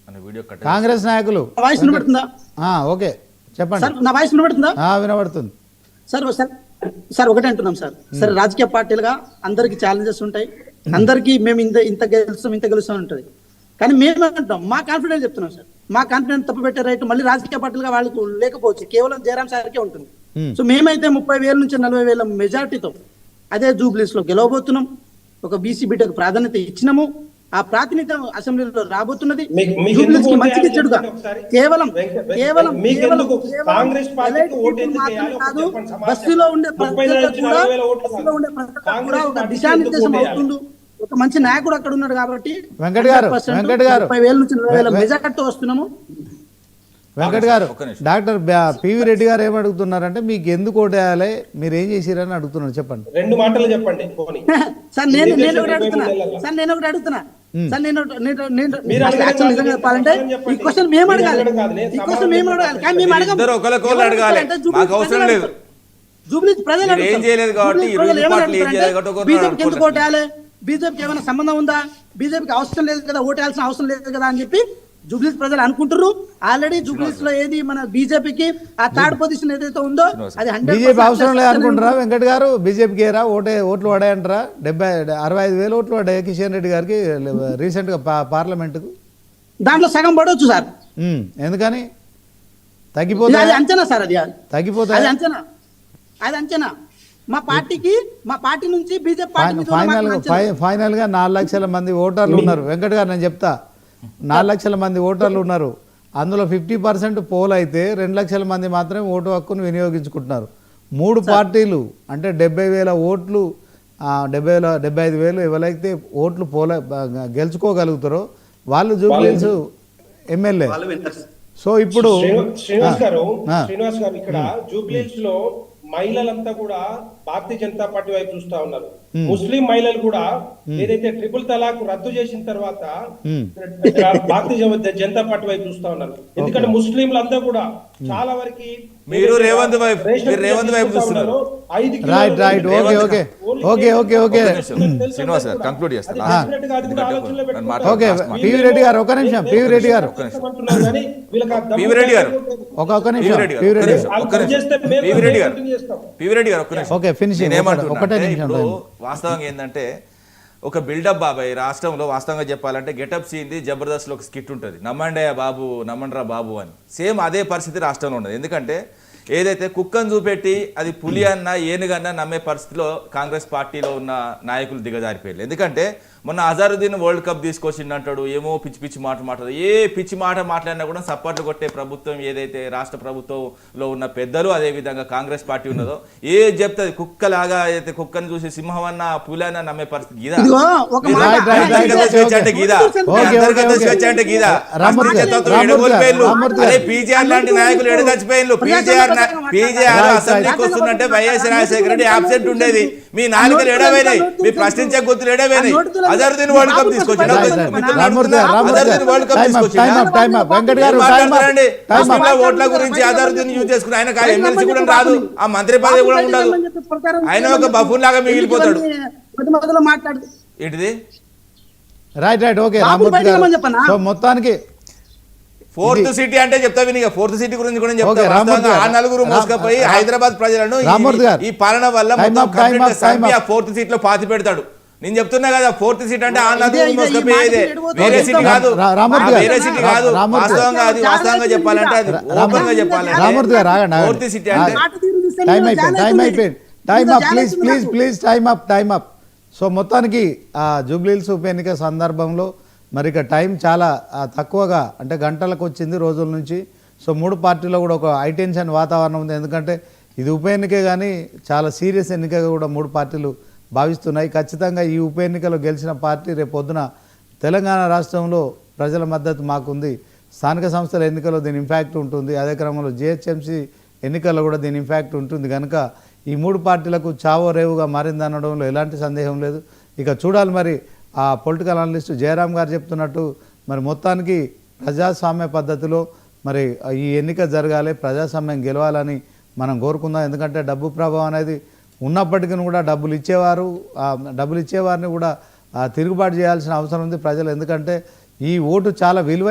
అనే video cut Congress నాయకులు voice వినబడుతుందా? ఓకే చెప్పండి సార్ నా వాయిస్ వినబడుతుందా? వినబడుతుంది సార్ సార్ ఒకటే అంటున్నాం సార్. సరే రాజకీయ పార్టీలుగా అందరికి ఛాలెంజెస్ ఉంటాయి, అందరికి మేము ఇంత గెలుస్తాం ఉంటుంది. కానీ మేము అంటాం మా కాన్ఫిడెన్స్ చెప్తున్నాం సార్. మా కాన్ఫిడెన్స్ తప్పు పెట్టే రైట్ మళ్ళీ రాజకీయ పార్టీలుగా వాళ్ళకు లేకపోవచ్చు, కేవలం జయరాం సార్కే ఉంటుంది. సో మేమైతే 30,000 నుంచి 40,000 మెజార్టీతో అదే జూబ్లీస్ లో గెలవబోతున్నాం. ఒక బీసీ బిడ్డకు ప్రాధాన్యత ఇచ్చినాము. ఆ ప్రాతినిధ్యం అసెంబ్లీలో రాబోతున్నది. జూబ్లీస్ కి మంచిది చెడుగా కేవలం కాదు, బస్సులో ఉండే ఒక దిశానిర్దేశం అవుతుండు. ఒక మంచి నాయకుడు అక్కడ ఉన్నాడు కాబట్టి వెంకట్ గారు 30,000 నుంచి 40,000 మెజార్టీతో వస్తున్నాము. వెంకట్ గారు డాక్టర్ పివి రెడ్డి గారు ఏమడుగుతున్నారంటే మీకు ఎందుకు ఓటేయాలి, మీరు ఏం చేసిరని అడుగుతున్నారు, చెప్పండి. 2 మాటలు చెప్పండి. సార్ నేను ఒకటి అడుగుతున్నా సార్, నిజంగా చెప్పాలంటే ఈ క్వశ్చన్ మేము అడగాలి, కానీ మేము అడగాలి. జూబ్లీ ప్రజలు బీజేపీకి ఎందుకు ఓటేయాలి, బీజేపీకి ఏమైనా సంబంధం ఉందా, బీజేపీకి అవసరం లేదు కదా, ఓటేయాల్సిన అవసరం లేదు కదా అని చెప్పి జూబ్లీస్ ప్రజలు అనుకుంటారు. ఆల్రెడీ జూబ్లీస్ లో ఏది మన బీజేపీకి ఆ థర్డ్ పొజిషన్ ఏదైతే ఉందో అది బీజేపీ అవసరం లేదు అనుకుంటారా వెంకట్ గారు? బీజేపీకి ఏరా ఓట్లు పడాయంటారా? 65,000 ఓట్లు పడ్డాయి కిషన్ రెడ్డి గారికి రీసెంట్ గా పార్లమెంట్ కు. దాంట్లో సగం పడవచ్చు సార్. ఎందుకని తగ్గిపోతుంది? అది అంచనా సార్, అది తగ్గిపోతుంది, అది అంచనా. మా పార్టీ నుంచి బీజేపీ ఫైనల్ గా 4 లక్షల మంది ఓటర్లు ఉన్నారు వెంకట్ గారు. నేను చెప్తా, 4 లక్షల మంది ఓటర్లు ఉన్నారు. అందులో 50% పోల్ అయితే 2 లక్షల మంది మాత్రమే ఓటు హక్కును వినియోగించుకుంటున్నారు. 3 పార్టీలు అంటే 70,000 ఓట్లు, 75,000 ఎవరైతే ఓట్లు గెలుచుకోగలుగుతారో వాళ్ళు జూబ్లీస్ ఎమ్మెల్యే. సో ఇప్పుడు శ్రీనివాస్ గారు ఇక్కడ జూబ్లీస్ లో మహిళలంతా కూడా భారతీయ జనతా పార్టీ వైపు చూస్తా ఉన్నారు. ముస్లిం మహిళలు కూడా ఏదైతే ట్రిపుల్ తలాక్ రద్దు చేసిన తర్వాత భారతీయ జనతా పార్టీ వైపు చూస్తా ఉన్నారు. ఎందుకంటే ముస్లింలంతా కూడా చాలా వరకు మీరు రేవంత్ వైపు చూస్తున్నారు. శ్రీనివాస్ గారు కంక్లూడ్ చేస్తారు. పివి రెడ్డి గారు ఒక నిమిషం, పివి రెడ్డి గారు వాస్తవంగా ఏంటంటే ఒక బిల్డప్ బాబాయ్ రాష్ట్రంలో వాస్తవంగా చెప్పాలంటే గెటప్ సీన్ది జబర్దస్త్లో ఒక స్కిట్ ఉంటుంది, నమ్మండయ్య బాబు నమ్మండ్రా బాబు అని. సేమ్ అదే పరిస్థితి రాష్ట్రంలో ఉన్నది. ఎందుకంటే ఏదైతే కుక్కను చూపెట్టి అది పులి అన్నా ఏనుగన్నా నమ్మే పరిస్థితిలో కాంగ్రెస్ పార్టీలో ఉన్న నాయకులు దిగజారిపోయారు. ఎందుకంటే మొన్న అజారుద్దీన్ వరల్డ్ కప్ తీసుకొచ్చిండు అంటాడు, ఏమో పిచ్చి పిచ్చి మాట్లాడు. ఏ పిచ్చి మాట మాట్లాడినా కూడా సపోర్ట్లు కొట్టే ప్రభుత్వం ఏదైతే రాష్ట్ర ప్రభుత్వంలో ఉన్న పెద్దలు అదేవిధంగా కాంగ్రెస్ పార్టీ ఉన్నదో ఏ చెప్తుంది కుక్కలాగా అయితే కుక్కను చూసి సింహం అన్న పులి అన్న నమ్మే పరిస్థితి గీదా అంటే గీదా అంటే గీదా అదే పీజీఆర్ లాంటి నాయకులు ఎడ చచ్చిపోయిన పీజీఆర్ అసెంబ్లీకి వస్తుందంటే వైఎస్ రాజశేఖర రెడ్డి అబ్సెంట్ ఉండేది. మీ నాలుకలు ఎడవైనాయి, మీ ప్రశ్నించే గుర్తులు ఎడవైనాయి. అజరుద్దీన్ వరల్డ్ కప్ తీసుకొచ్చాడు, ఓట్ల గురించి అజరుద్దీన్ యూజ్ చేసుకుని ఆయన ఎమ్మెల్సీ కూడా రాదు, ఆ మంత్రి పదవి కూడా ఉండదు, ఆయన ఒక బఫూన్ లాగా మిగిలిపోతాడు. ఏంటిది మొత్తానికి ఫోర్త్ సిటీ అంటే చెప్తా విని ఫోర్త్ సిటీ గురించి కూడా చెప్తా. ఆ నలుగురు మోసుకపోయి హైదరాబాద్ ప్రజలను ఈ పాలన వల్ల ఫోర్త్ సీట్ లో పాతి పెడతాడు. నేను చెప్తున్నా కదా, ఫోర్త్ సీట్ అంటే ఆ నలుగురు మోసుకపోయేదే, వేరే సిటీ కాదు, వేరే సిటీ కాదు. వాస్తవంగా అది వాస్తవంగా చెప్పాలంటే అది ఓపెన్ గా చెప్పాలి. ఫోర్త్ సిటీ అంటే టైం అప్. సో మొత్తానికి ఆ జూబ్లీహిల్స్ ఉప ఎన్నిక సందర్భంలో మరి ఇక టైం చాలా తక్కువగా అంటే గంటలకు వచ్చింది రోజుల నుంచి. సో 3 పార్టీలో కూడా ఒక హైటెన్షన్ వాతావరణం ఉంది. ఎందుకంటే ఇది ఉప ఎన్నికే కానీ చాలా సీరియస్ ఎన్నికగా కూడా 3 పార్టీలు భావిస్తున్నాయి. ఖచ్చితంగా ఈ ఉప ఎన్నికలో గెలిచిన పార్టీ రేపు పొద్దున తెలంగాణ రాష్ట్రంలో ప్రజల మద్దతు మాకుంది. స్థానిక సంస్థల ఎన్నికల్లో దీని ఇంపాక్ట్ ఉంటుంది. అదే క్రమంలో జిహెచ్ఎంసీ ఎన్నికల్లో కూడా దీని ఇంపాక్ట్ ఉంటుంది. కనుక ఈ 3 పార్టీలకు చావో రేవుగా మారిందనడంలో ఎలాంటి సందేహం లేదు. ఇక చూడాలి మరి ఆ పొలిటికల్ అనలిస్ట్ జయరాం గారు చెప్తున్నట్టు మరి మొత్తానికి ప్రజాస్వామ్య పద్ధతిలో మరి ఈ ఎన్నిక జరగాలి, ప్రజాస్వామ్యం గెలవాలని మనం కోరుకుందాం. ఎందుకంటే డబ్బు ప్రభావం అనేది ఉన్నప్పటికీ కూడా డబ్బులు ఇచ్చేవారిని కూడా తిరుగుబాటు చేయాల్సిన అవసరం ఉంది ప్రజలు. ఎందుకంటే ఈ ఓటు చాలా విలువ